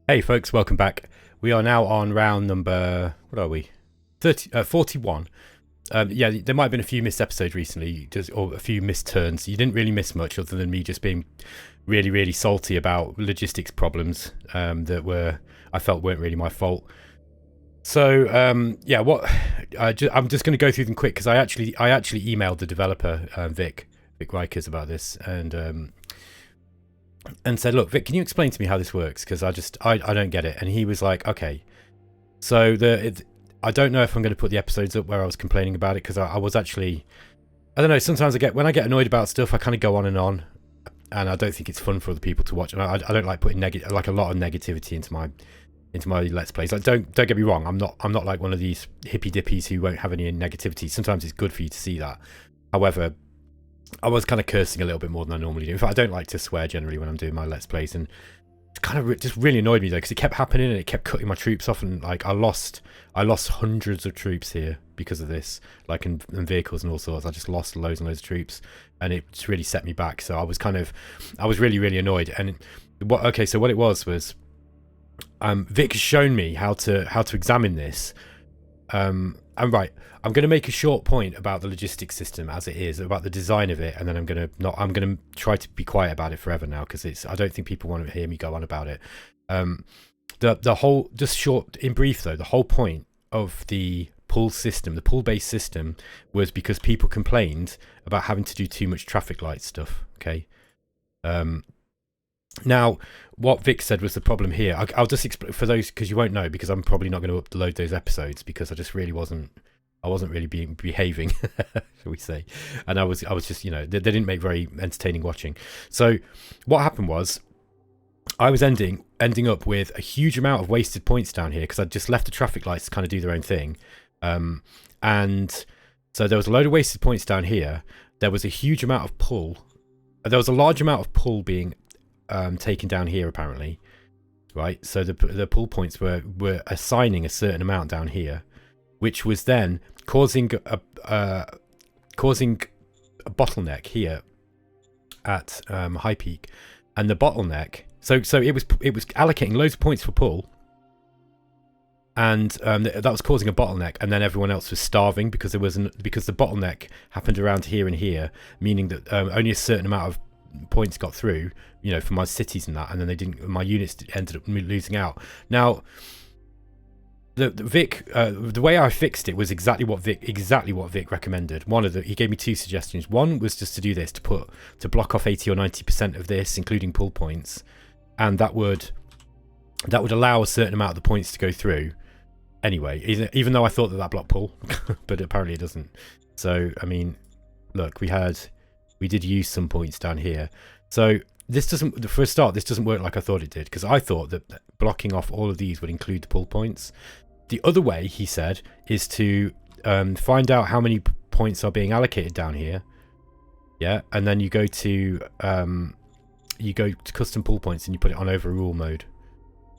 Hey folks, welcome back. We are now on round number, what are we? 41. Yeah, there might have been a few missed episodes recently, or a few missed turns. You didn't really miss much other than me just being really, really salty about logistics problems that I felt weren't really my fault. So yeah, I'm just going to go through them quick because I actually emailed the developer Vic Rikers about this and said, look, Vic, can you explain to me how this works? Because I don't get it. And he was like, okay. So I don't know if I'm going to put the episodes up where I was complaining about it, because I was actually, I don't know, sometimes when I get annoyed about stuff, I kind of go on, and I don't think it's fun for other people to watch. And I don't like putting a lot of negativity into my Let's Plays. Like, don't get me wrong, I'm not like one of these hippy dippies who won't have any negativity. Sometimes it's good for you to see that. However, I was kind of cursing a little bit more than I normally do. In fact, I don't like to swear generally when I'm doing my Let's Plays, and it kind of just really annoyed me though, because it kept happening and it kept cutting my troops off, and like I lost hundreds of troops here because of this, like in vehicles and all sorts. I just lost loads and loads of troops, and it just really set me back. So I was really, really annoyed. And so what it was Vic has shown me how to examine this. I'm going to make a short point about the logistics system as it is, about the design of it, and then I'm going to try to be quiet about it forever now, because I don't think people want to hear me go on about it. The whole, just short in brief though, the whole point of the pull system, the pull based system, was because people complained about having to do too much traffic light stuff. Okay. Now, what Vic said was the problem here. I'll just explain for those, because you won't know, because I'm probably not going to upload those episodes, because I just really wasn't really behaving, shall we say. And I was just, they didn't make very entertaining watching. So what happened was, I was ending up with a huge amount of wasted points down here, because I'd just left the traffic lights to kind of do their own thing. And so there was a load of wasted points down here. There was a huge amount of pull. There was a large amount of pull being taken down here, apparently, right? So the pull points were assigning a certain amount down here, which was then causing a bottleneck here at High Peak. And the bottleneck, so it was allocating loads of points for pull, and that was causing a bottleneck, and then everyone else was starving because the bottleneck happened around here and here, meaning that only a certain amount of points got through, for my cities and that, and then my units ended up losing out. Now, the way I fixed it was exactly what Vic recommended. He gave me two suggestions. One was just to do this, to block off 80 or 90% of this, including pull points, and that would allow a certain amount of the points to go through. Anyway, even though I thought that blocked pull, but apparently it doesn't. So I mean, look, we did use some points down here. So this doesn't work like I thought it did, because I thought that blocking off all of these would include the pull points. The other way, he said, is to find out how many points are being allocated down here. Yeah, and then you go to custom pull points and you put it on overrule mode.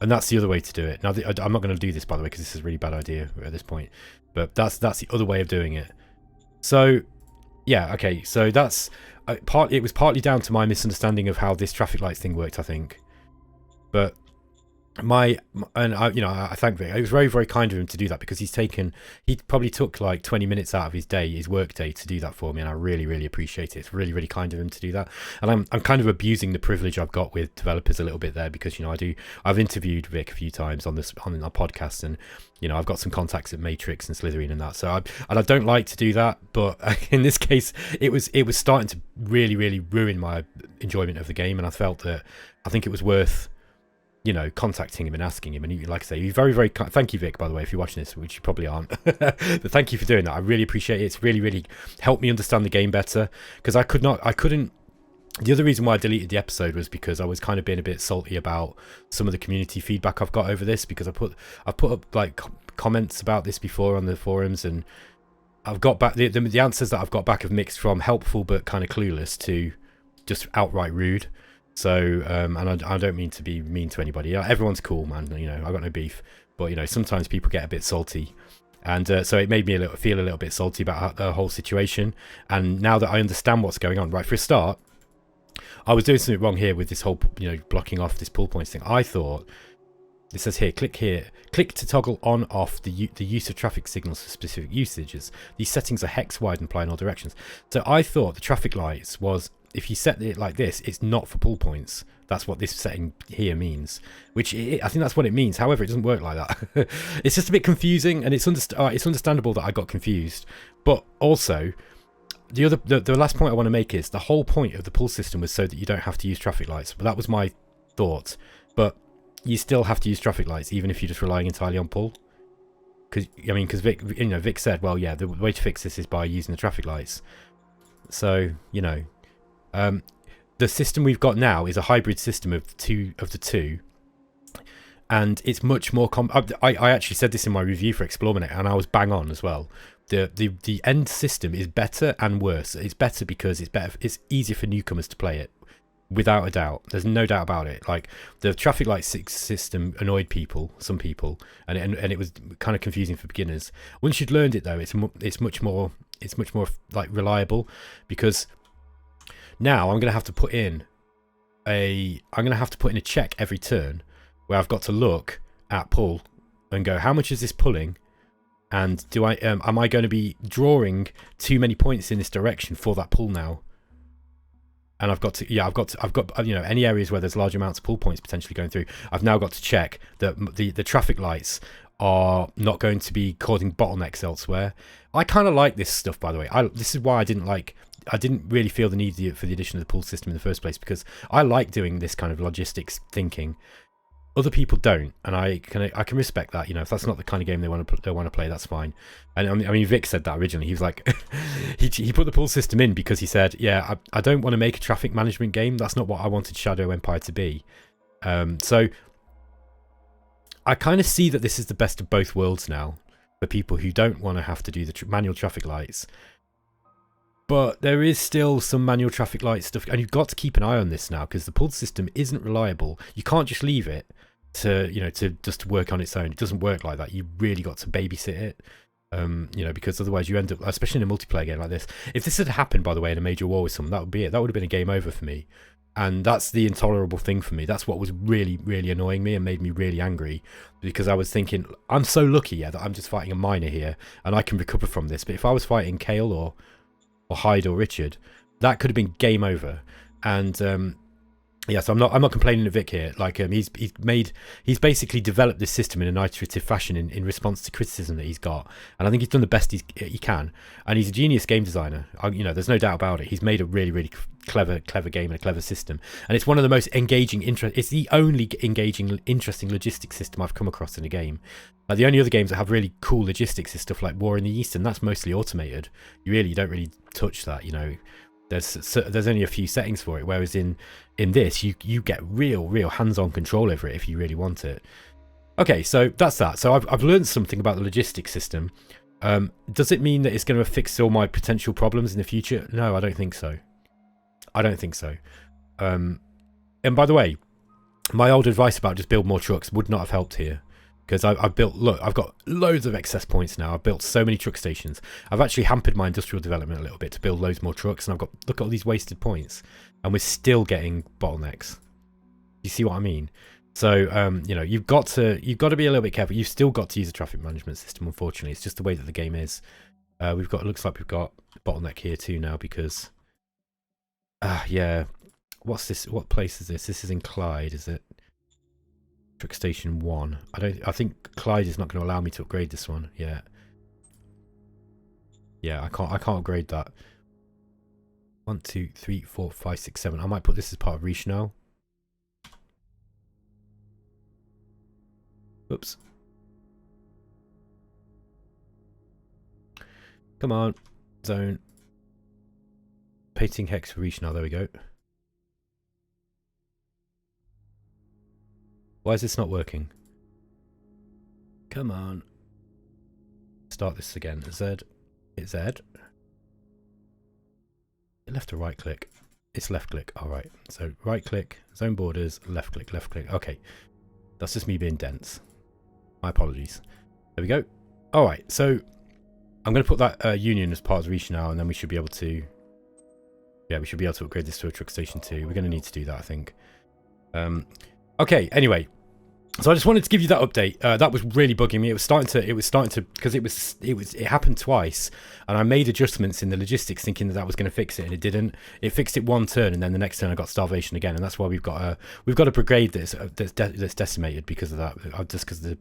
And that's the other way to do it. Now, I'm not going to do this, by the way, because this is a really bad idea at this point. But that's the other way of doing it. So yeah, okay, so it was partly down to my misunderstanding of how this traffic lights thing worked, I think. But I thank Vic. It was very, very kind of him to do that, because he probably took like 20 minutes out of his work day to do that for me, and I really, really appreciate it. It's really, really kind of him to do that. And I'm kind of abusing the privilege I've got with developers a little bit there, because I've interviewed Vic a few times on our podcast, and I've got some contacts at Matrix and Slitherine and that. So I don't like to do that, but in this case, it was starting to really, really ruin my enjoyment of the game, and I think it was worth contacting him and asking him. And he, like I say, he's very, very kind. Thank you, Vic, by the way, if you're watching this, which you probably aren't. But thank you for doing that. I really appreciate it. It's really, really helped me understand the game better, because I couldn't. The other reason why I deleted the episode was because I was kind of being a bit salty about some of the community feedback I've got over this, because I've put up like comments about this before on the forums, and I've got back the answers that I've got back have mixed from helpful but kind of clueless to just outright rude. So, and I don't mean to be mean to anybody. Everyone's cool, man. I've got no beef. But, sometimes people get a bit salty. And so it made me feel a little bit salty about the whole situation. And now that I understand what's going on, right, for a start, I was doing something wrong here with this whole, blocking off this pull points thing. I thought It says here, click to toggle on off the use of traffic signals for specific usages. These settings are hex wide and apply in all directions. So I thought the traffic lights was, if you set it like this, it's not for pull points. That's what this setting here means, which I think that's what it means. However, it doesn't work like that. It's just a bit confusing, and it's understandable that I got confused. But also, the last point I want to make is the whole point of the pull system was so that you don't have to use traffic lights. But that was my thought. But you still have to use traffic lights, even if you're just relying entirely on pull. Because Vic said, well, yeah, the way to fix this is by using the traffic lights. So, the system we've got now is a hybrid system of the two, and it's much more. I actually said this in my review for Explorminate, and I was bang on as well. The end system is better and worse. It's better because it's easier for newcomers to play it. Without a doubt, there's no doubt about it. Like, the traffic light system annoyed some people, and it was kind of confusing for beginners. Once you'd learned it, though, it's much more like reliable, because now I'm going to have to put in a check every turn where I've got to look at pull and go, how much is this pulling, and am I going to be drawing too many points in this direction for that pull now? And I've got any areas where there's large amounts of pull points potentially going through. I've now got to check that the traffic lights are not going to be causing bottlenecks elsewhere. I kind of like this stuff, by the way. This is why I didn't really feel the need for the addition of the pull system in the first place, because I like doing this kind of logistics thinking. Other people don't, and I can respect that. If that's not the kind of game they want to play, that's fine. And I mean, Vic said that originally. He was like, he put the pull system in because he said, yeah, I don't want to make a traffic management game. That's not what I wanted Shadow Empire to be. So I kind of see that this is the best of both worlds now for people who don't want to have to do the manual traffic lights. But there is still some manual traffic light stuff, and you've got to keep an eye on this now, because the pull system isn't reliable. You can't just leave it to just work on its own. It doesn't work like that. You really got to babysit it, because otherwise you end up, especially in a multiplayer game like this. If this had happened, by the way, in a major war with someone, that would be it. That would have been a game over for me, and that's the intolerable thing for me. That's what was really, really annoying me and made me really angry, because I was thinking, I'm so lucky, that I'm just fighting a miner here, and I can recover from this. But if I was fighting Cael or Hyde or Richard, that could have been game over. And so I'm not complaining of Vic here. Like, he's basically developed this system in an iterative fashion in response to criticism that he's got, and I think he's done the best he can. And he's a genius game designer. There's no doubt about it. He's made a really, really clever game and a clever system, and it's one of the most engaging. It's the only engaging, interesting logistics system I've come across in a game. Like, the only other games that have really cool logistics is stuff like War in the East, and that's mostly automated. You don't really touch that. There's only a few settings for it, whereas in this you get real hands-on control over it if you really want it. Okay, so that's that. So I've learned something about the logistics system. Does it mean that it's going to fix all my potential problems in the future? No, I don't think so. And by the way, my old advice about just build more trucks would not have helped here. Because I've got loads of excess points now. I've built so many truck stations. I've actually hampered my industrial development a little bit to build loads more trucks, and look at all these wasted points, and we're still getting bottlenecks. You see what I mean? So you've got to be a little bit careful. You've still got to use a traffic management system. Unfortunately, it's just the way that the game is. Looks like we've got a bottleneck here too now, because what's this? What place is this? This is in Clyde, is it? Truck Station 1. I think Clyde is not going to allow me to upgrade this one yet. Yeah, I can't upgrade that. 1, 2, 3, 4, 5, 6, 7. I might put this as part of Reach now. Oops. Come on. Zone. Painting hex for Reach now. There we go. Why is this not working? Come on. Start this again. Z. Hit Z. Left or right click? It's left click. Alright. So right click, zone borders, left click, left click. Okay. That's just me being dense. My apologies. There we go. Alright, so I'm going to put that union as part of Reach now, and then we should be able to... Yeah, we should be able to upgrade this to a truck station 2. We're going to need to do that, I think. Okay, anyway. So I just wanted to give you that update. That was really bugging me. It was starting to because it happened twice, and I made adjustments in the logistics thinking that was going to fix it, and it didn't. It fixed it one turn, and then the next turn I got starvation again, and that's why we've got a brigade that's decimated because of that. Just because the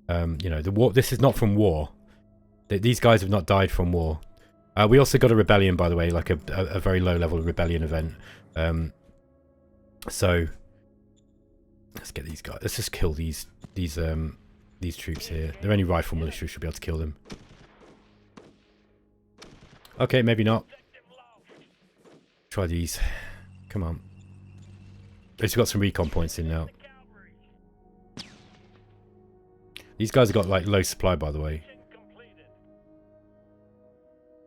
the war. This is not from war. These guys have not died from war. We also got a rebellion, by the way, like a very low level rebellion event. So. Let's get these guys. Let's just kill these troops here. They're only rifle militia. Should be able to kill them. Okay, maybe not. Try these. Come on. At least we've got some recon points in now. These guys have got like low supply, by the way.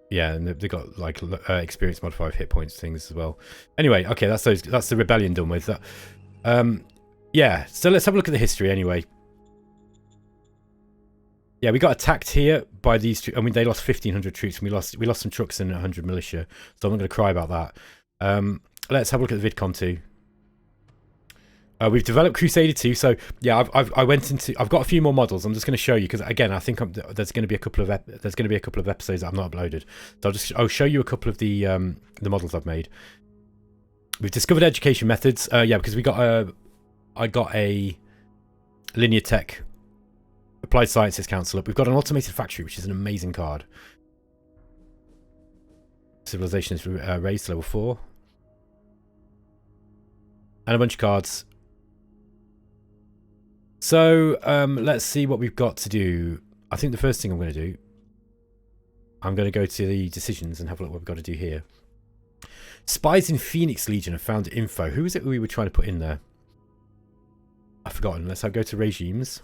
Yeah, and they've got like experience modifier hit points things as well. Anyway, okay, that's the rebellion done with. Yeah, so let's have a look at the history anyway. Yeah, we got attacked here by these troops. I mean, they lost 1,500 troops, and we lost some trucks and 100 militia. So I'm not going to cry about that. Let's have a look at the VidCon 2. We've developed Crusader 2. So yeah, I've got a few more models. I'm just going to show you because again, I think there's going to be a couple of episodes that I've not uploaded. So I'll show you a couple of the models I've made. We've discovered education methods. Yeah, because I got a Linear Tech Applied Sciences Council up. We've got an automated factory, which is an amazing card. Civilization is raised to level 4. And a bunch of cards. So, let's see what we've got to do. I think the first thing I'm going to do, I'm going to go to the decisions and have a look what we've got to do here. Spies in Phoenix Legion have found info. Who is it we were trying to put in there? I've forgotten. Let's go to regimes.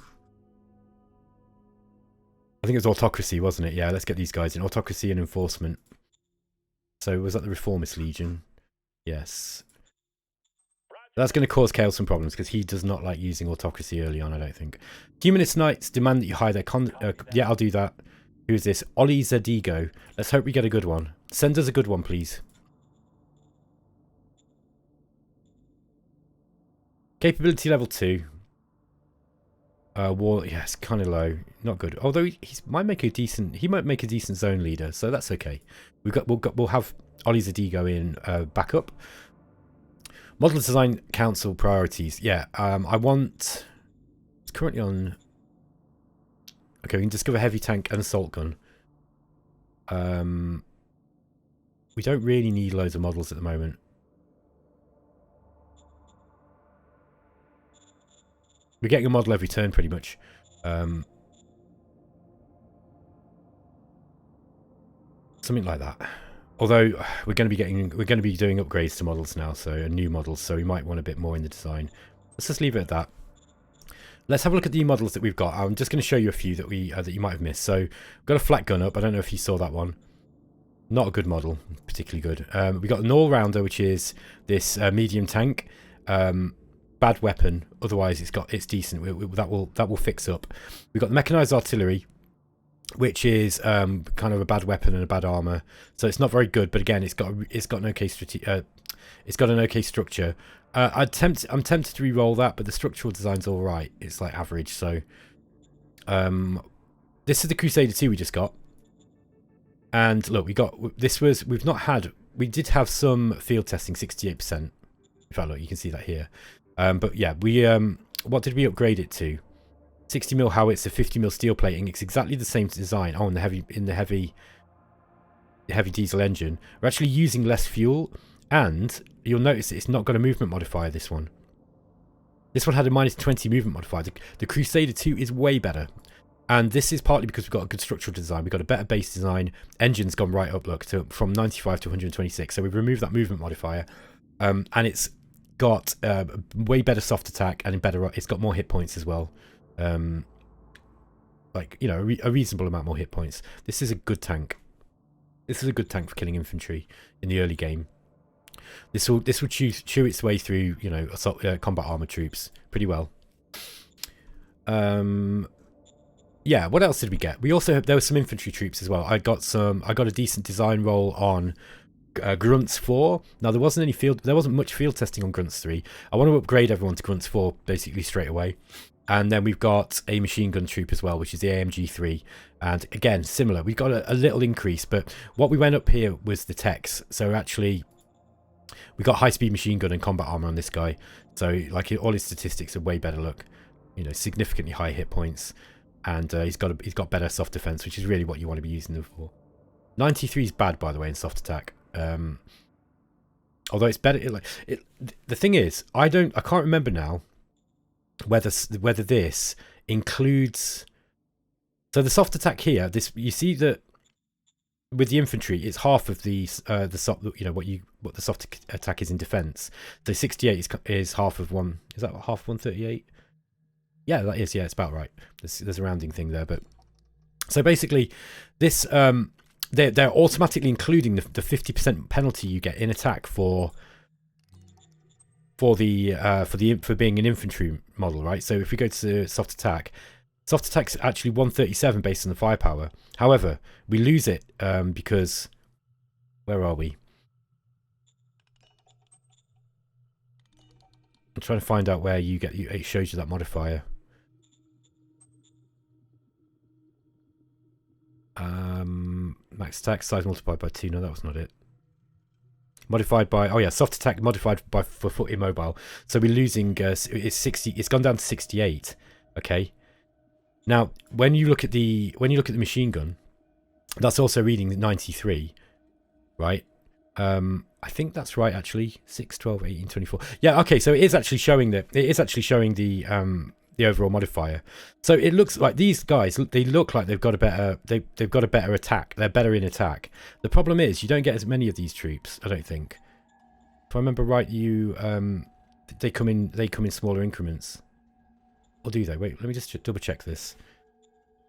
I think it was autocracy, wasn't it? Yeah, let's get these guys in. Autocracy and enforcement. So was that the Reformist Legion? Yes. That's going to cause Cael some problems because he does not like using autocracy early on, I don't think. Humanist Knights demand that you hire their yeah, I'll do that. Who is this? Oli Zadigo. Let's hope we get a good one. Send us a good one, please. Capability level 2. War, yes, kind of low, not good. Although he might make a decent zone leader, so that's okay. We'll have Oli Zadigo in backup. Model Design Council priorities. Yeah, I want. It's currently on. Okay, we can discover heavy tank and assault gun. We don't really need loads of models at the moment. We're getting a model every turn, pretty much. Something like that. Although we're going to be doing upgrades to models now, so new models. So we might want a bit more in the design. Let's just leave it at that. Let's have a look at the models that we've got. I'm just going to show you a few that that you might have missed. So we've got a flat gun up. I don't know if you saw that one. Not a good model, particularly good. We got an all-rounder, which is this medium tank. Bad weapon. Otherwise, it's decent. That will fix up. We've got the mechanized artillery, which is kind of a bad weapon and a bad armor. So it's not very good. But again, it's got an okay structure. I'm tempted to re-roll that, but the structural design's all right. It's like average. So this is the Crusader 2 we just got. And look, we did have some field testing, 68%. In fact, look, you can see that here. But yeah, what did we upgrade it to? 60mm howitzer, 50mm steel plating. It's exactly the same design. Oh, and the heavy diesel engine. We're actually using less fuel, and you'll notice it's not got a movement modifier. This one had a -20 movement modifier. The Crusader 2 is way better, and this is partly because we've got a good structural design. We've got a better base design. Engine's gone right up, look, from 95 to 126. So we've removed that movement modifier, and it's got way better soft attack, and it's got more hit points as well. Like, you know, a reasonable amount more hit points. This is a good tank. This is a good tank for killing infantry in the early game. This will chew its way through, you know, assault, combat armor troops pretty well. Yeah, what else did we get? There were some infantry troops as well. I got a decent design roll on Grunts 4. Now there wasn't much field testing on Grunts 3. I want to upgrade everyone to Grunts 4 basically straight away. And then we've got a machine gun troop as well, which is the AMG3. And again, similar. We've got a little increase, but what we went up here was the techs. So actually, we got high-speed machine gun and combat armor on this guy. So like all his statistics are way better. Look, you know, significantly high hit points, and he's got better soft defense, which is really what you want to be using them for. 93 is bad, by the way, in soft attack. Although it's better. The thing is, I can't remember now whether this includes. So the soft attack here, you see that with the infantry, it's half of the soft, you know, what the soft attack is in defense. So 68 is half of one. Is that half 138? Yeah, that is. Yeah, it's about right. There's a rounding thing there, but so basically, this they're automatically including the 50% penalty you get in attack for being an infantry model, right? So if we go to soft attack's actually 137 based on the firepower. However, we lose it because where are we? I'm trying to find out where it shows you that modifier. Max attack size multiplied by 2. No, that was not it. Modified by, oh yeah, soft attack modified by for foot immobile. So we're losing. It's 60. It's gone down to 68. Okay. Now, when you look at the machine gun, that's also reading 93, right? I think that's right actually. 6, 12, 18, 24. Yeah. Okay. So it is actually showing the overall modifier. So it looks like these guys, they look like they've got a better attack. They're better in attack. The problem is you don't get as many of these troops, I don't think. If I remember right, they come in smaller increments. Or do they? Wait, let me just double check this.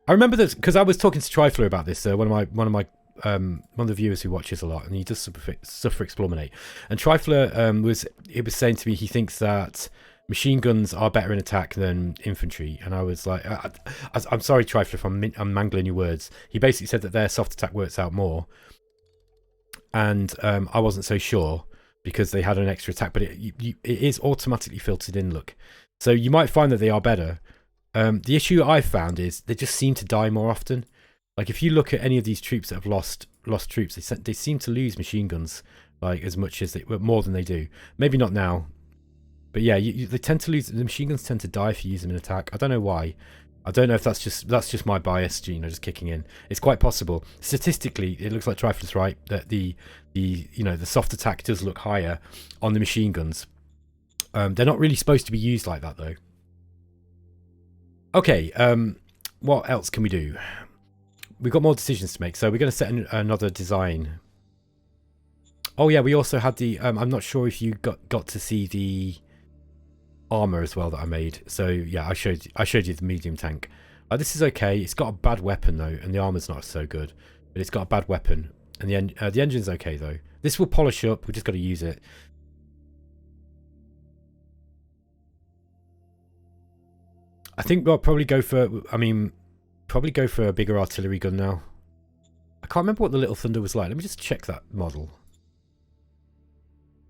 I remember this because I was talking to Trifler about this, one of the viewers who watches a lot, and he does suffer Explominate. And Trifler was saying to me he thinks that machine guns are better in attack than infantry, and I was like, I'm sorry, Trifler, if I'm mangling your words. He basically said that their soft attack works out more, and I wasn't so sure because they had an extra attack, but it is automatically filtered in. Look, so you might find that they are better. The issue I've found is they just seem to die more often. Like if you look at any of these troops that have lost troops, they seem to lose machine guns like as much as more than they do. Maybe not now. But yeah, they tend to lose. The machine guns tend to die if you use them in attack. I don't know why. I don't know if that's just my bias, you know, just kicking in. It's quite possible. Statistically, it looks like Trifler's right that the soft attack does look higher on the machine guns. They're not really supposed to be used like that though. Okay, what else can we do? We've got more decisions to make, so we're going to set another design. Oh yeah, we also had the. I'm not sure if you got to see the armor as well that I made. So yeah, I showed you the medium tank. This is okay. It's got a bad weapon though, and the armor's not so good. But it's got a bad weapon, and the engine's okay though. This will polish up. We just got to use it. I think we'll probably go for. Probably go for a bigger artillery gun now. I can't remember what the Little Thunder was like. Let me just check that model.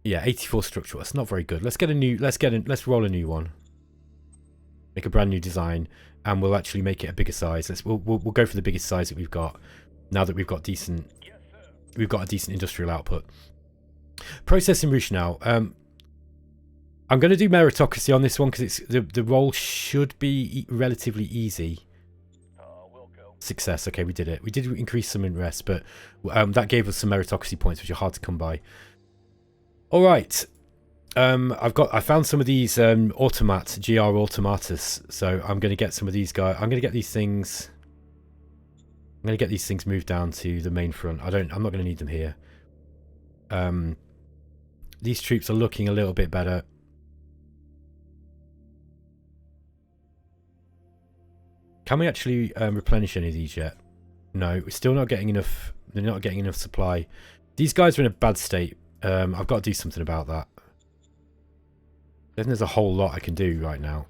Yeah, 84 structural. That's not very good. Let's roll a new one. Make a brand new design, and we'll actually make it a bigger size. We'll go for the biggest size that we've got. Now that we've got a decent industrial output. Processing Ruche now. I'm going to do meritocracy on this one because the roll should be relatively easy. Success. Okay, we did it. We did increase some interest, but that gave us some meritocracy points, which are hard to come by. All right. I found some of these GR automatus, so I'm going to get some of these guys. I'm going to get these things. I'm going to get these things moved down to the main front. I'm not going to need them here. These troops are looking a little bit better. Can we actually replenish any of these yet? No, we're still not getting enough. They're not getting enough supply. These guys are in a bad state. I've got to do something about that. Then there's a whole lot I can do right now.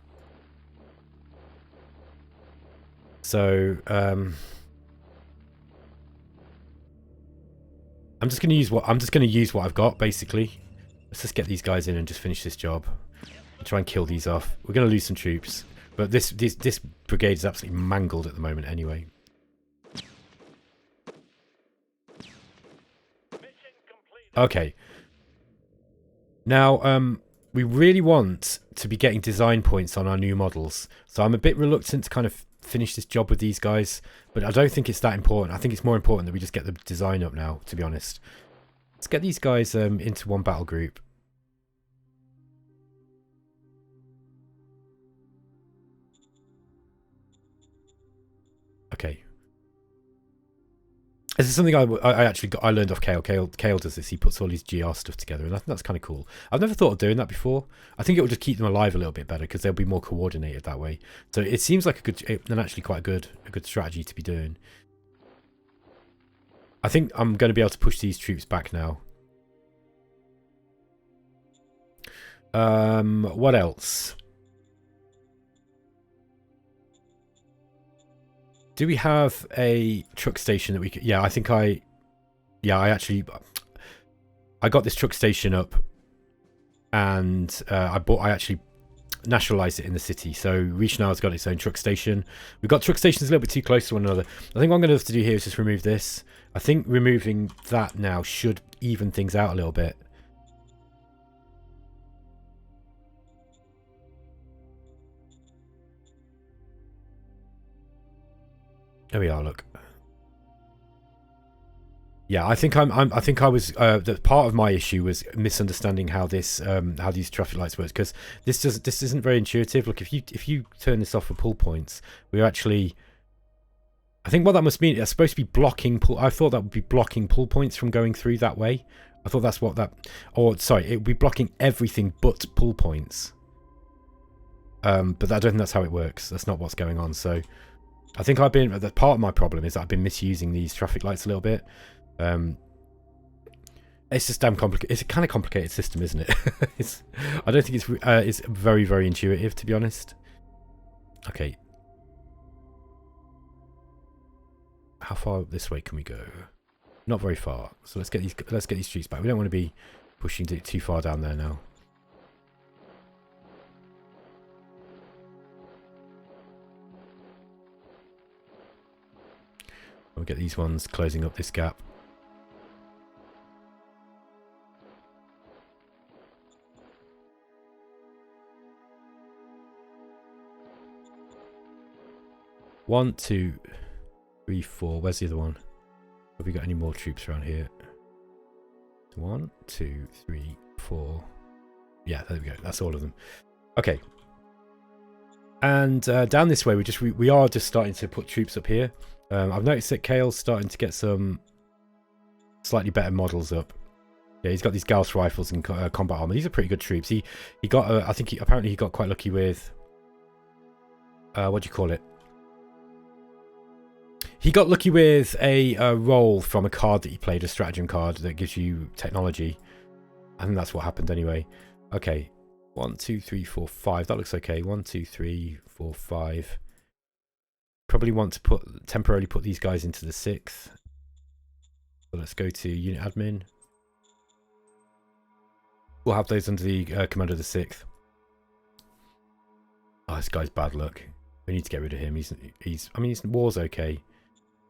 So I'm just going to use what I've got basically. Let's just get these guys in and just finish this job and try and kill these off. We're going to lose some troops, But this brigade is absolutely mangled at the moment anyway. Okay. Now, we really want to be getting design points on our new models. So I'm a bit reluctant to kind of finish this job with these guys. But I don't think it's that important. I think it's more important that we just get the design up now, to be honest. Let's get these guys into one battle group. Okay. This is something I learned off Cael. Cael does this. He puts all his GR stuff together, and I think that's kind of cool. I've never thought of doing that before. I think it will just keep them alive a little bit better because they'll be more coordinated that way. So it seems like actually quite a good strategy to be doing. I think I'm going to be able to push these troops back now. What else? Do we have a truck station that we could... Yeah, I think I got this truck station up, and I actually nationalized it in the city. So Reichenau's got its own truck station. We've got truck stations a little bit too close to one another. I think what I'm going to have to do here is just remove this. I think removing that now should even things out a little bit. There we are. Look. Yeah, I think I was. The part of my issue was misunderstanding how this, how these traffic lights work, because this isn't very intuitive. Look, if you turn this off for pull points, we're actually. I think what that must mean, it's supposed to be blocking pull. I thought that would be blocking pull points from going through that way. I thought that's what that. Or sorry, it would be blocking everything but pull points. But I don't think that's how it works. That's not what's going on. So. I think part of my problem is that I've been misusing these traffic lights a little bit. It's just damn complicated. It's a kind of complicated system, isn't it? I don't think it's very, very intuitive, to be honest. Okay. How far this way can we go? Not very far. So let's get these streets back. We don't want to be pushing too far down there now. We'll get these ones closing up this gap. One, two, three, four. Where's the other one? Have we got any more troops around here? 1, 2, 3, 4. Yeah, there we go. That's all of them. Okay. And down this way, we are just starting to put troops up here. I've noticed that Cael's starting to get some slightly better models up. Yeah, he's got these Gauss rifles and combat armor. These are pretty good troops. He got I think apparently he got quite lucky with what do you call it? He got lucky with a roll from a card that he played, a stratagem card that gives you technology. I think that's what happened anyway. Okay. 1, 2, 3, 4, 5. That looks okay. 1, 2, 3, 4, 5. Probably want to temporarily put these guys into the 6th. So let's go to unit admin. We'll have those under the command of the 6th. Oh, this guy's bad luck. We need to get rid of him. I mean, his war's okay,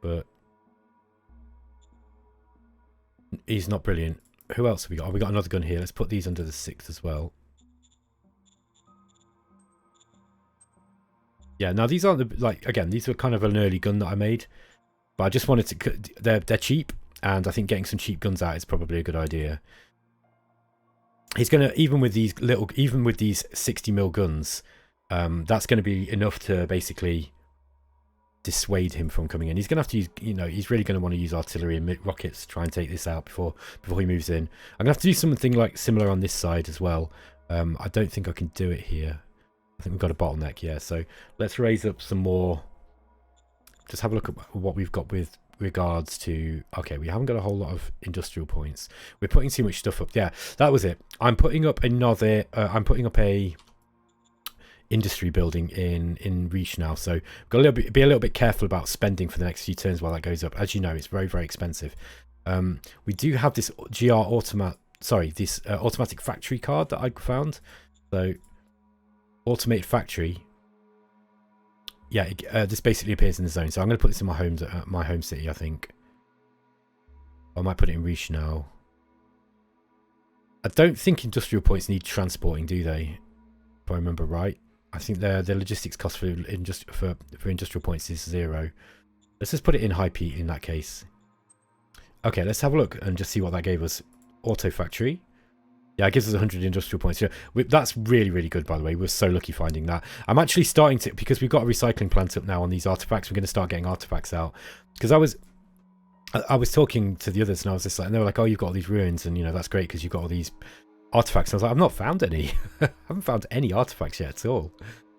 but he's not brilliant. Who else have we got? Oh, we got another gun here. Let's put these under the 6th as well. Yeah, now these aren't again, these were kind of an early gun that I made, but I just wanted to. They're cheap, and I think getting some cheap guns out is probably a good idea. He's gonna even with these 60mm guns, that's going to be enough to basically dissuade him from coming in. He's going to have to use, he's really going to want to use artillery and rockets to try and take this out before he moves in. I'm going to have to do something like similar on this side as well. I don't think I can do it here. I think we've got a bottleneck, yeah. So let's raise up some more. Just have a look at what we've got with regards to. Okay, we haven't got a whole lot of industrial points. We're putting too much stuff up. Yeah, that was it. I'm putting up another. I'm putting up a industry building in Reichenau. So we've got be a little bit careful about spending for the next few turns while that goes up. As you know, it's very, very expensive. We do have this automatic factory card that I found. So automated factory. yeah, this basically appears in the zone. So I'm going to put this in my home city, I think. I might put it in Riche now. I don't think industrial points need transporting, do they? If I remember right. I think their logistics cost for industrial points is 0. Let's just put it in high P in that case. Okay, let's have a look and just see what that gave us. Auto factory. Yeah, it gives us 100 industrial points. Yeah, that's really, really good, by the way. We're so lucky finding that. I'm actually starting to, because we've got a recycling plant up now on these artifacts, we're going to start getting artifacts out. Because I was talking to the others and I was just like, and they were like, oh, you've got all these ruins and, you know, that's great because you've got all these artifacts. And I was like, I've not found any. I haven't found any artifacts yet at all.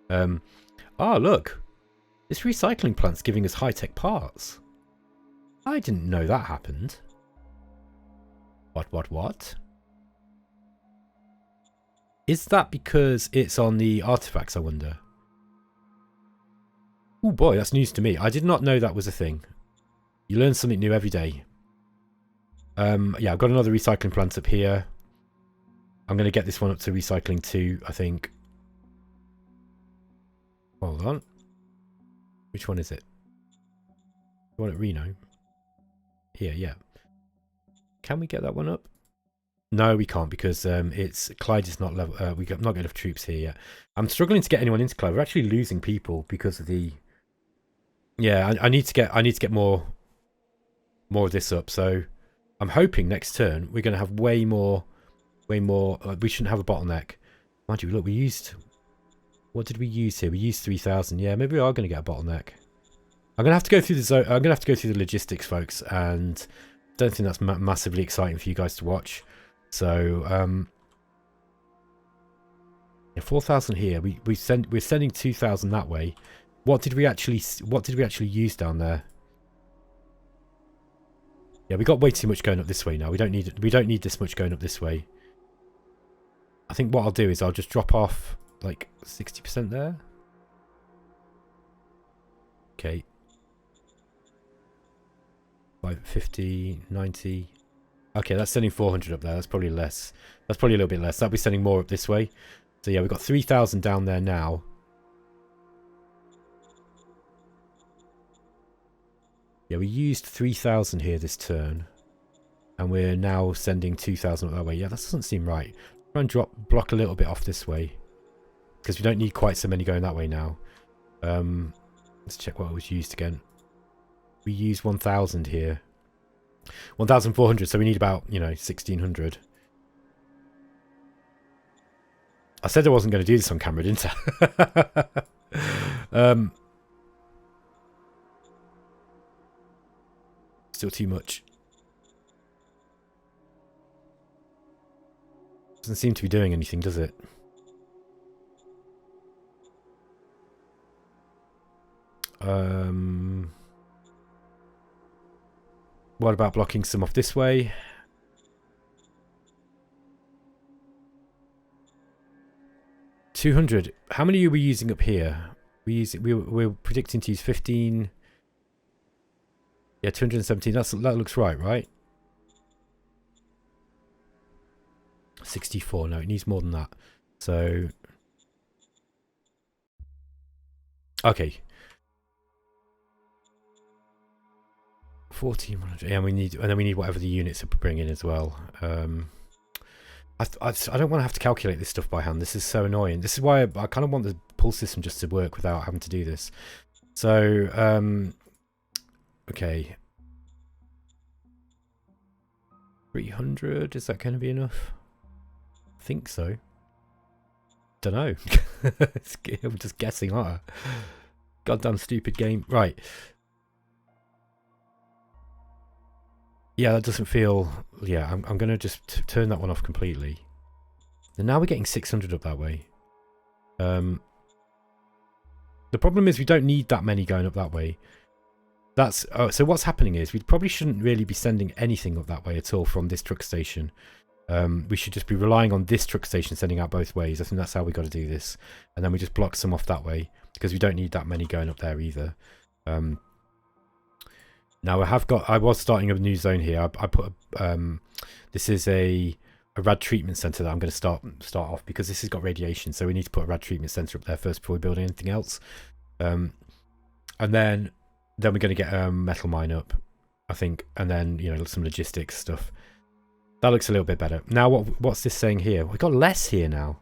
Oh, look. This recycling plant's giving us high-tech parts. I didn't know that happened. What? Is that because it's on the artifacts, I wonder? Oh boy, that's news to me. I did not know that was a thing. You learn something new every day. Yeah, I've got another recycling plant up here. I'm going to get this one up to recycling 2, I think. Hold on. Which one is it? The one at Reno? Here, yeah. Can we get that one up? No, we can't because Clyde is not level. We've not got enough troops here yet. I'm struggling to get anyone into Clyde. We're actually losing people because of the. Yeah, I need to get more of this up. So I'm hoping next turn we're going to have way more. We shouldn't have a bottleneck. Mind you, look, we used. What did we use here? We used 3,000. Yeah, maybe we are going to get a bottleneck. I'm going to have to go through the zone. I'm going to have to go through the logistics, folks, and I don't think that's massively exciting for you guys to watch. So, yeah, 4,000 here. We're sending 2,000 that way. What did we actually use down there? Yeah, we got way too much going up this way now. We don't need this much going up this way. I think what I'll do is I'll just drop off like 60% there. Okay. 50, 90. Okay, that's sending 400 up there. That's probably less. That's probably a little bit less. That'll be sending more up this way. So yeah, we've got 3,000 down there now. Yeah, we used 3,000 here this turn. And we're now sending 2,000 up that way. Yeah, that doesn't seem right. Try and block a little bit off this way. Because we don't need quite so many going that way now. Let's check what was used again. We used 1,000 here. 1,400, so we need about, 1,600. I said I wasn't going to do this on camera, didn't I? Still too much. Doesn't seem to be doing anything, does it? What about blocking some off this way? $200. How many are we using up here? We're predicting to use 15. Yeah, 217. That looks right? 64. No, it needs more than that. So, okay. 1,400. Yeah, we need whatever the units are bringing as well. I don't want to have to calculate this stuff by hand. This is so annoying. This is why I kind of want the pull system just to work without having to do this. So, okay. 300. Is that going to be enough? I think so. Don't know. I'm just guessing, aren't I? Goddamn stupid game. Right. Yeah, that doesn't feel... Yeah, I'm going to just turn that one off completely. And now we're getting 600 up that way. The problem is we don't need that many going up that way. That's... so what's happening is we probably shouldn't really be sending anything up that way at all from this truck station. We should just be relying on this truck station sending out both ways. I think that's how we got to do this. And then we just block some off that way because we don't need that many going up there either. Now I was starting a new zone here. I put this is a rad treatment center that I'm going to start off because this has got radiation. So we need to put a rad treatment center up there first before we build anything else. And then we're going to get a metal mine up, I think. And then, you know, some logistics stuff. That looks a little bit better. Now, what's this saying here? We've got less here now.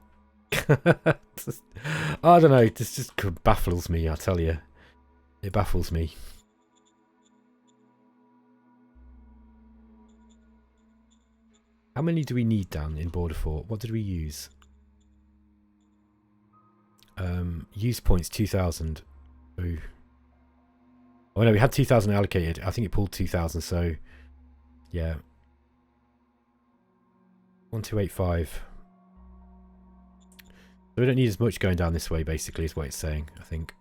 I don't know. This just baffles me, I tell you. It baffles me. How many do we need down in Border Fort? What did we use? Use points 2,000. Ooh. Oh no, we had 2,000 allocated. I think it pulled 2,000, so yeah. 1285. So we don't need as much going down this way, basically, is what it's saying, I think.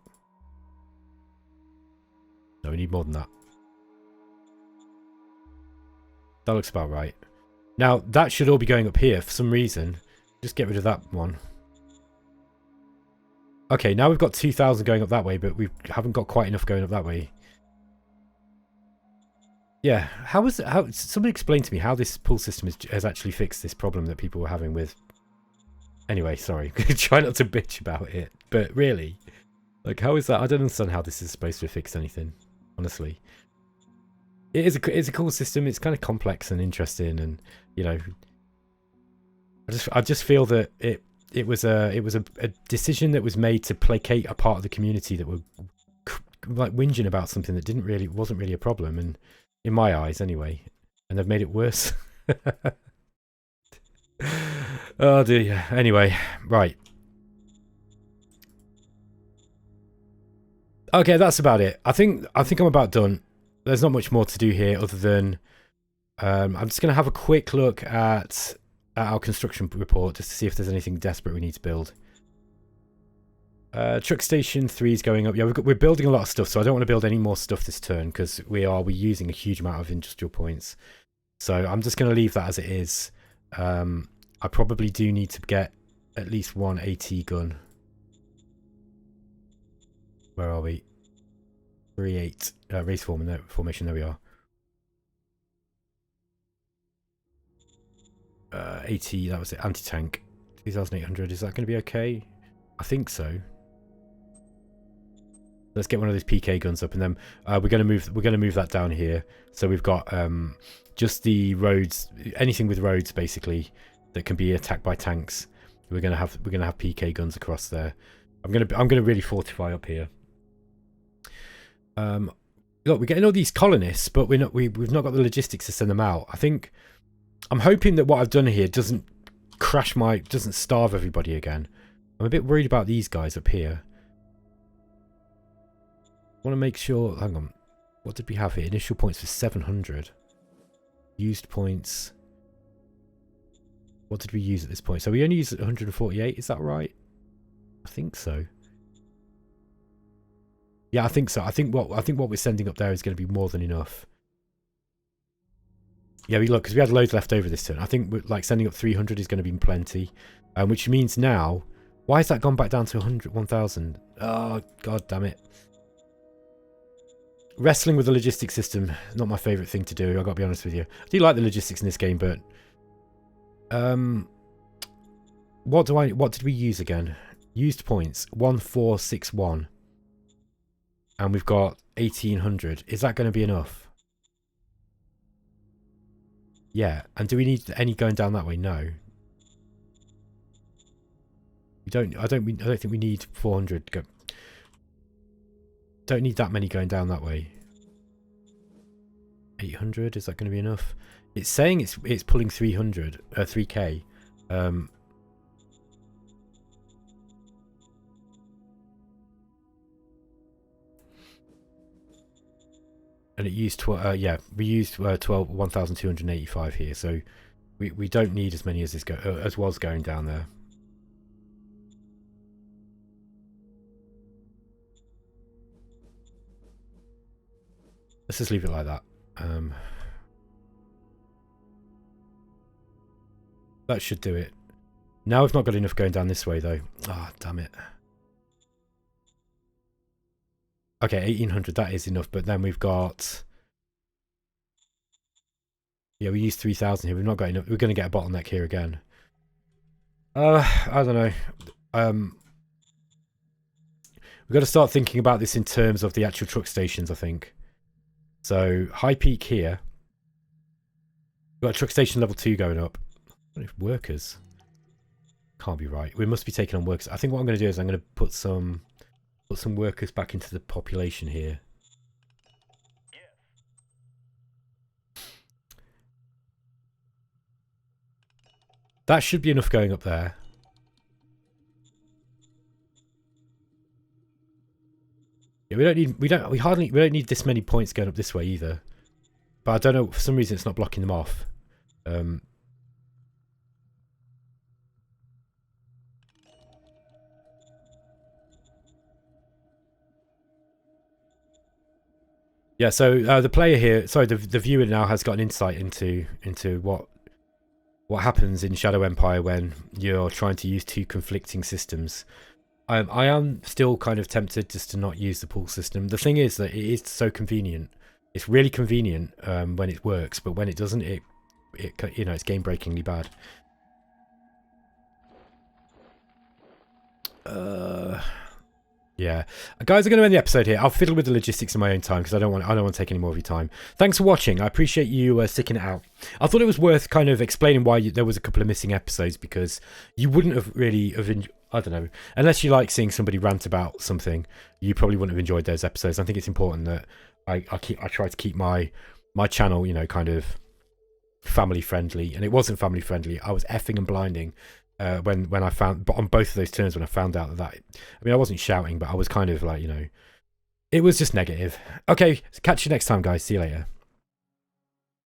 No, we need more than that. That looks about right. Now, that should all be going up here for some reason. Just get rid of that one. Okay, now we've got 2,000 going up that way, but we haven't got quite enough going up that way. Yeah, how was it? How somebody explain to me how this pull system has actually fixed this problem that people were having with. Anyway, sorry, try not to bitch about it, but really, like, how is that? I don't understand how this is supposed to fix anything. Honestly, it's a cool system. It's kind of complex and interesting, and you know, I just feel that it was a decision that was made to placate a part of the community that were like whinging about something that wasn't really a problem, and in my eyes anyway, and they've made it worse. Oh dear. Anyway, right. Okay, that's about it. I think I'm about done. There's not much more to do here other than I'm just going to have a quick look at our construction report just to see if there's anything desperate we need to build. Truck station 3 is going up. Yeah, we're building a lot of stuff, so I don't want to build any more stuff this turn because we're using a huge amount of industrial points. So I'm just going to leave that as it is. I probably do need to get at least one AT gun. Where are we? 3-8 race formation. There we are. 80. That was it. Anti-tank. 2,800. Is that going to be okay? I think so. Let's get one of those PK guns up, and then we're going to move that down here. So we've got just the roads, anything with roads basically that can be attacked by tanks. We're going to have PK guns across there. I'm going to really fortify up here. Look, we're getting all these colonists, but we've not got the logistics to send them out. I'm hoping that what I've done here doesn't starve everybody again. I'm a bit worried about these guys up here. I want to make sure. Hang on, what did we have here? Initial points for 700. Used points. What did we use at this point? So we only used 148. Is that right? I think so. Yeah, I think so. I think what we're sending up there is going to be more than enough. Yeah, look, because we had loads left over this turn. I think like sending up 300 is going to be plenty, which means now, why has that gone back down to 1,000? Oh, god damn it! Wrestling with the logistics system, not my favourite thing to do. I've got to be honest with you. I do like the logistics in this game, but what did we use again? Used points 1461, and we've got 1,800. Is that going to be enough? Yeah. And do we need any going down that way? No. We don't. I don't think we need 400 go. Don't need that many going down that way. 800, is that going to be enough? It's saying it's pulling 300, 3k. And it used we used 1,285 here, so we don't need as many as as was going down there. Let's just leave it like that. That should do it. Now we've not got enough going down this way though. Ah, oh, damn it. Okay, 1,800, that is enough, but then we've got... Yeah, we used 3,000 here. We've not got enough. We're going to get a bottleneck here again. I don't know. we've got to start thinking about this in terms of the actual truck stations, I think. So high peak here. We've got a truck station level 2 going up. Workers. Can't be right. We must be taking on workers. I think what I'm going to do is I'm going to put some workers back into the population here. That should be enough going up there. Yeah, we don't need this many points going up this way either. But I don't know, for some reason it's not blocking them off. Yeah, so the player here, sorry, the viewer now has got an insight into what happens in Shadow Empire when you're trying to use two conflicting systems. I am still kind of tempted just to not use the pool system. The thing is that it is so convenient. It's really convenient when it works, but when it doesn't, it you know, it's game breakingly bad. Yeah, guys, I'm going to end the episode here. I'll fiddle with the logistics in my own time because I don't want to take any more of your time. Thanks for watching. I appreciate you sticking it out. I thought it was worth kind of explaining why there was a couple of missing episodes, because you wouldn't have really I don't know, unless you like seeing somebody rant about something, you probably wouldn't have enjoyed those episodes. I think it's important that I try to keep my channel, you know, kind of family friendly, and it wasn't family friendly. I was effing and blinding. When I found, but on both of those terms, when I found out that, I mean, I wasn't shouting, but I was kind of like, you know, it was just negative. Okay, catch you next time, guys. See you later.